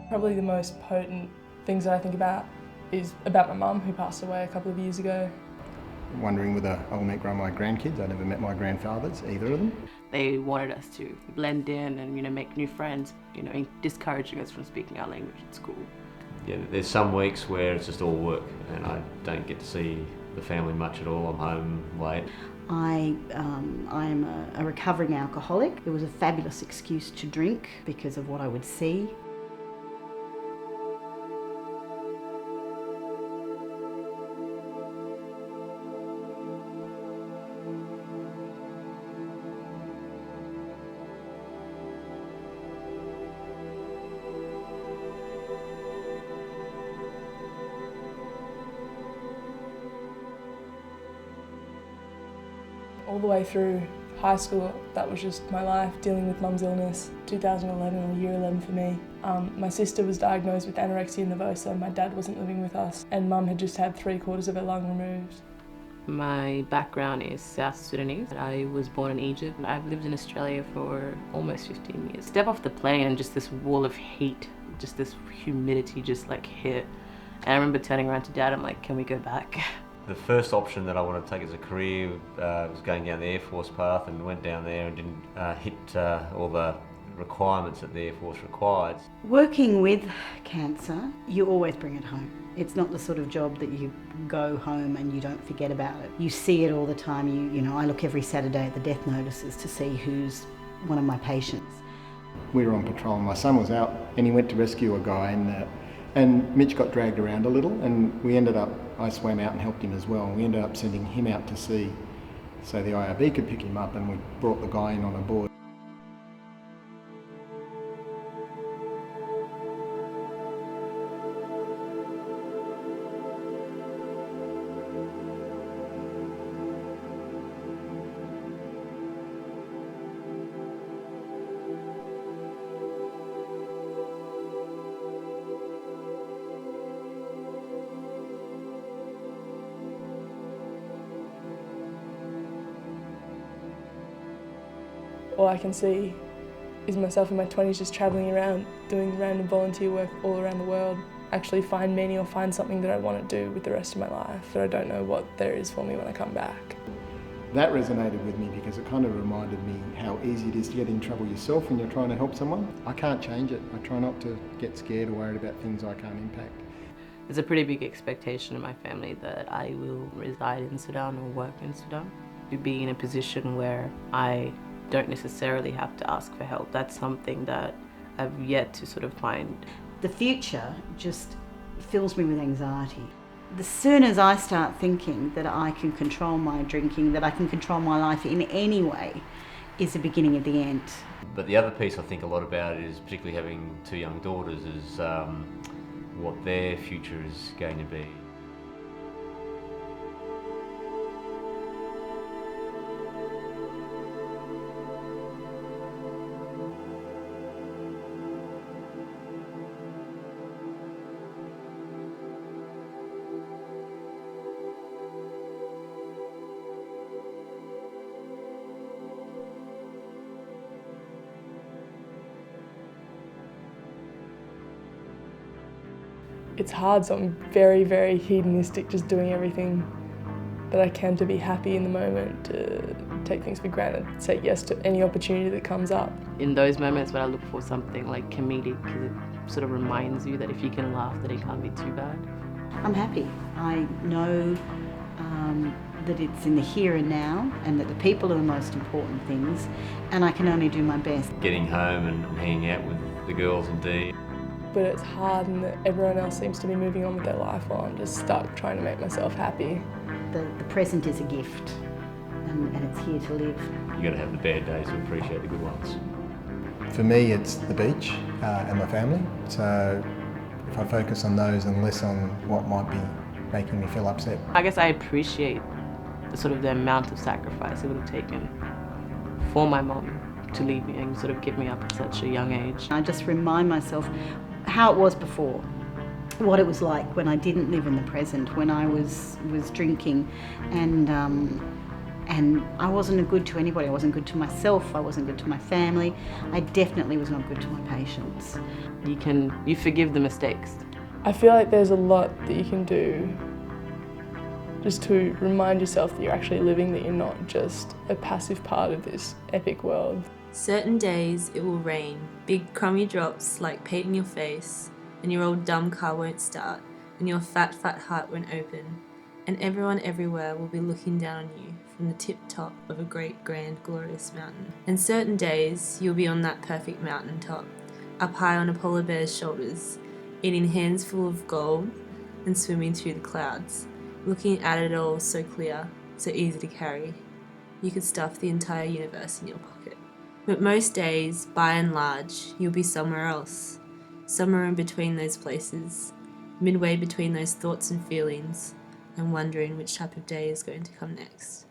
Probably the most potent things that I think about is about my mum, who passed away a couple of years ago. Wondering whether I'll meet my grandkids. I never met my grandfathers, either of them. They wanted us to blend in and, make new friends, discouraging us from speaking our language at school. Yeah, there's some weeks where it's just all work and I don't get to see the family much at all. I'm home late. I'm a recovering alcoholic. It was a fabulous excuse to drink because of what I would see. All the way through high school, that was just my life, dealing with mum's illness. 2011, or year 11 for me. My sister was diagnosed with anorexia nervosa, my dad wasn't living with us, and mum had just had 3/4 of her lung removed. My background is South Sudanese. I was born in Egypt. I've lived in Australia for almost 15 years. Step off the plane and just this wall of heat, just this humidity just hit. And I remember turning around to Dad, I'm like, can we go back? The first option that I wanted to take as a career was going down the Air Force path, and went down there and didn't hit all the requirements that the Air Force required. Working with cancer, you always bring it home. It's not the sort of job that you go home and you don't forget about it. You see it all the time. I look every Saturday at the death notices to see who's one of my patients. We were on patrol and my son was out and he went to rescue a guy and Mitch got dragged around a little, and I swam out and helped him as well, and we ended up sending him out to sea so the IRB could pick him up, and we brought the guy in on a board. All I can see is myself in my 20s just travelling around, doing random volunteer work all around the world. Actually find meaning or find something that I want to do with the rest of my life, that I don't know what there is for me when I come back. That resonated with me because it kind of reminded me how easy it is to get in trouble yourself when you're trying to help someone. I can't change it. I try not to get scared or worried about things I can't impact. There's a pretty big expectation in my family that I will reside in Sudan or work in Sudan. To be in a position where I don't necessarily have to ask for help. That's something that I've yet to sort of find. The future just fills me with anxiety. The soon as I start thinking that I can control my drinking, that I can control my life in any way, is the beginning of the end. But the other piece I think a lot about is, particularly having 2 young daughters, is what their future is going to be. It's hard, so I'm very, very hedonistic, just doing everything that I can to be happy in the moment, to take things for granted, say yes to any opportunity that comes up. In those moments when I look for something like comedic, because it sort of reminds you that if you can laugh, that it can't be too bad. I'm happy. I know that it's in the here and now, and that the people are the most important things, and I can only do my best. Getting home and hanging out with the girls and Dee. But it's hard, and that everyone else seems to be moving on with their life while I'm just stuck trying to make myself happy. The present is a gift, and it's here to live. You got to have the bad days to appreciate the good ones. For me, it's the beach and my family. So if I focus on those and less on what might be making me feel upset. I guess I appreciate the amount of sacrifice it would have taken for my mom to leave me and sort of give me up at such a young age. I just remind myself how it was before, what it was like when I didn't live in the present, when I was drinking and And I wasn't good to anybody. I wasn't good to myself. I wasn't good to my family. I definitely was not good to my patients. You forgive the mistakes. I feel like there's a lot that you can do just to remind yourself that you're actually living, that you're not just a passive part of this epic world. Certain days it will rain, big crummy drops like paint in your face, and your old dumb car won't start, and your fat heart won't open, and everyone everywhere will be looking down on you from the tip top of a great, grand, glorious mountain. And certain days you'll be on that perfect mountain top, up high on a polar bear's shoulders, eating hands full of gold and swimming through the clouds, looking at it all so clear, so easy to carry. You could stuff the entire universe in your pocket. But most days, by and large, you'll be somewhere else, somewhere in between those places, midway between those thoughts and feelings, and wondering which type of day is going to come next.